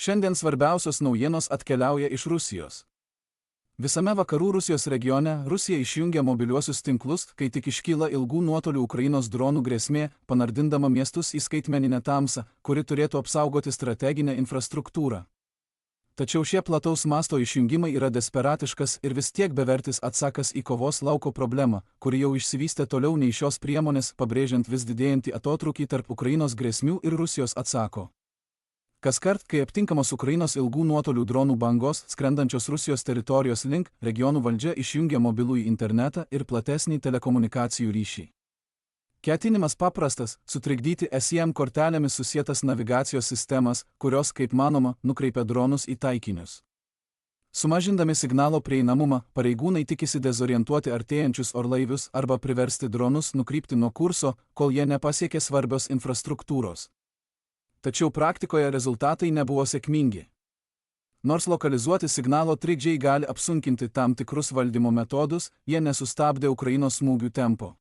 Šiandien svarbiausios naujienos atkeliauja iš Rusijos. Visame vakarų Rusijos regione Rusija išjungia mobiliuosius tinklus, kai tik iškyla ilgų nuotolių Ukrainos dronų grėsmė, panardindama miestus į skaitmeninę tamsą, kuri turėtų apsaugoti strateginę infrastruktūrą. Tačiau šie plataus masto išjungimai yra desperatiškas ir vis tiek bevertis atsakas į kovos lauko problemą, kuri jau išsivystė toliau nei šios priemonės, pabrėžiant vis didėjantį atotrūkį tarp Ukrainos grėsmių ir Rusijos atsako. Kaskart, kai aptinkamos Ukrainos ilgų nuotolių dronų bangos, skrendančios Rusijos teritorijos link, regionų valdžia išjungia mobilųjį internetą ir platesnį telekomunikacijų ryšį. Ketinimas paprastas – sutrikdyti SIM kortelėmis susietas navigacijos sistemas, kurios, kaip manoma, nukreipia dronus į taikinius. Sumažindami signalo prieinamumą, pareigūnai tikisi dezorientuoti artėjančius orlaivius arba priversti dronus nukrypti nuo kurso, kol jie nepasiekė svarbios infrastruktūros. Tačiau praktikoje rezultatai nebuvo sėkmingi. Nors lokalizuoti signalo trikdžiai gali apsunkinti tam tikrus valdymo metodus, jie nesustabdė Ukrainos smūgių tempo.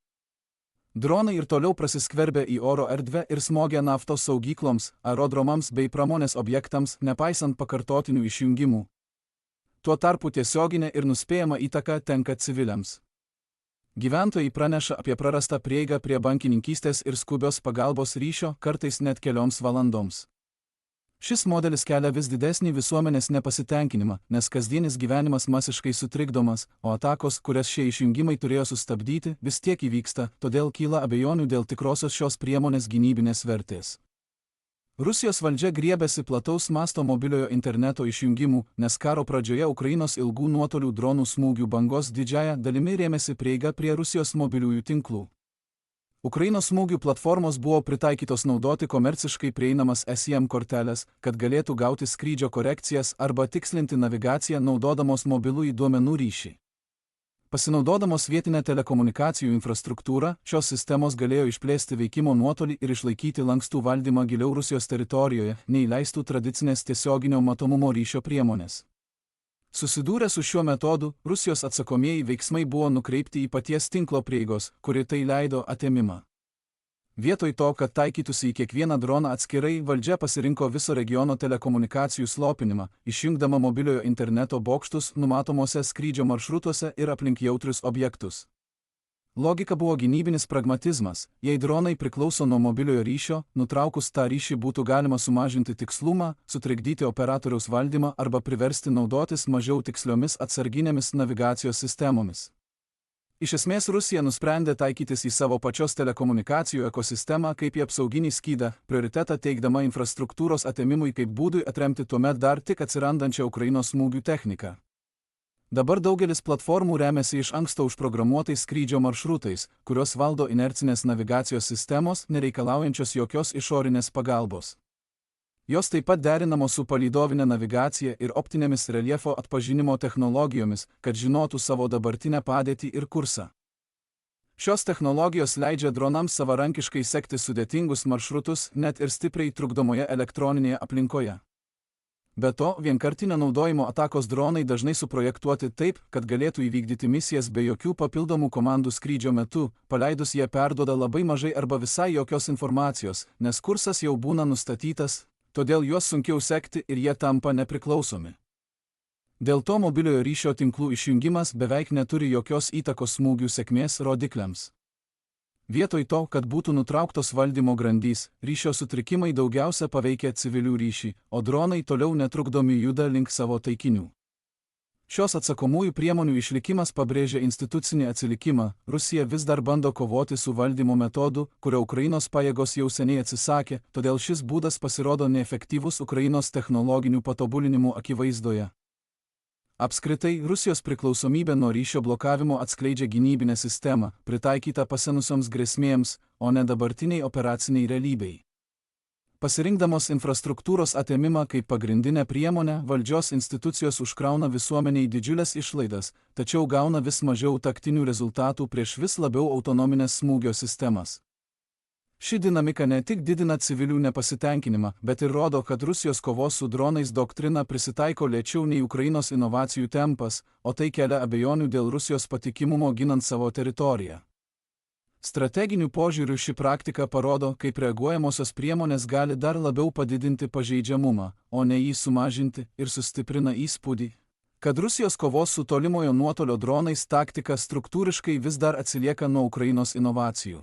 Dronai ir toliau prasiskverbė į oro erdvę ir smogė naftos saugykloms, aerodromams bei pramonės objektams, nepaisant pakartotinių išjungimų. Tuo tarpu tiesioginė ir nuspėjama įtaka tenka civiliams. Gyventojai praneša apie prarastą prieigą prie bankininkystės ir skubios pagalbos ryšio, kartais net kelioms valandoms. Šis modelis kelia vis didesnį visuomenės nepasitenkinimą, nes kasdienis gyvenimas masiškai sutrikdomas, o atakos, kurias šie išjungimai turėjo sustabdyti, vis tiek įvyksta, todėl kyla abejonių dėl tikrosios šios priemonės gynybinės vertės. Rusijos valdžia griebėsi plataus masto mobiliojo interneto išjungimų, nes karo pradžioje Ukrainos ilgų nuotolių dronų smūgių bangos didžiąja dalimi rėmėsi prieiga prie Rusijos mobiliųjų tinklų. Ukrainos smūgių platformos buvo pritaikytos naudoti komerciškai prieinamas SIM korteles, kad galėtų gauti skrydžio korekcijas arba tikslinti navigaciją naudodamos mobilųjį duomenų ryšį. Pasinaudodamos vietinę telekomunikacijų infrastruktūrą, šios sistemos galėjo išplėsti veikimo nuotolį ir išlaikyti lankstų valdymą giliau Rusijos teritorijoje, nei leistų tradicinės tiesioginio matomumo ryšio priemonės. Susidūrę su šiuo metodu, Rusijos atsakomieji veiksmai buvo nukreipti į paties tinklo prieigos, kuri tai leido atėmimą. Vietoj to, kad taikytųsi į kiekvieną droną atskirai, valdžia pasirinko viso regiono telekomunikacijų slopinimą, išjungdama mobiliojo interneto bokštus numatomose skrydžio maršrutuose ir aplink jautrius objektus. Logika buvo gynybinis pragmatizmas, jei dronai priklauso nuo mobiliojo ryšio, nutraukus tą ryšį būtų galima sumažinti tikslumą, sutrikdyti operatoriaus valdymą arba priversti naudotis mažiau tiksliomis atsarginėmis navigacijos sistemomis. Iš esmės Rusija nusprendė taikytis į savo pačios telekomunikacijų ekosistemą kaip į apsauginį skydą, prioritetą teikdama infrastruktūros atėmimui kaip būdui atremti tuomet dar tik atsirandančią Ukrainos smūgių techniką. Dabar daugelis platformų remiasi iš anksto užprogramuotais skrydžio maršrutais, kurios valdo inercinės navigacijos sistemos, nereikalaujančios jokios išorinės pagalbos. Jos taip pat derinamos su palydovinė navigacija ir optinėmis reljefo atpažinimo technologijomis, kad žinotų savo dabartinę padėtį ir kursą. Šios technologijos leidžia dronams savarankiškai sekti sudėtingus maršrutus net ir stipriai trukdomoje elektroninėje aplinkoje. Be to, vienkartinio naudojimo atakos dronai dažnai suprojektuoti taip, kad galėtų įvykdyti misijas be jokių papildomų komandų skrydžio metu, paleidus jie perduoda labai mažai arba visai jokios informacijos, nes kursas jau būna nustatytas, todėl juos sunkiau sekti ir jie tampa nepriklausomi. Dėl to mobiliojo ryšio tinklų išjungimas beveik neturi jokios įtakos smūgių sėkmės rodikliams. Vietoj to, kad būtų nutrauktos valdymo grandys, ryšio sutrikimai daugiausia paveikia civilių ryšį, o dronai toliau netrukdomi juda link savo taikinių. Šios atsakomųjų priemonių išlikimas pabrėžia institucinį atsilikimą, Rusija vis dar bando kovoti su valdymo metodu, kurio Ukrainos pajėgos jau seniai atsisakė, todėl šis būdas pasirodo neefektyvus Ukrainos technologinių patobulinimų akivaizdoje. Apskritai, Rusijos priklausomybė nuo ryšio blokavimo atskleidžia gynybinę sistemą, pritaikytą pasenusioms grėsmėms, o ne dabartiniai operaciniai realybei. Pasirinkdamos infrastruktūros atėmimą kaip pagrindinę priemonę, valdžios institucijos užkrauna visuomeniai didžiulės išlaidas, tačiau gauna vis mažiau taktinių rezultatų prieš vis labiau autonominės smūgio sistemas. Ši dinamika ne tik didina civilių nepasitenkinimą, bet ir rodo, kad Rusijos kovos su dronais doktrina prisitaiko lėčiau nei Ukrainos inovacijų tempas, o tai kelia abejonių dėl Rusijos patikimumo ginant savo teritoriją. Strateginiu požiūriu ši praktika parodo, kaip reaguojamosios priemonės gali dar labiau padidinti pažeidžiamumą, o ne jį sumažinti, ir sustiprina įspūdį, kad Rusijos kovos su tolimojo nuotolio dronais taktika struktūriškai vis dar atsilieka nuo Ukrainos inovacijų.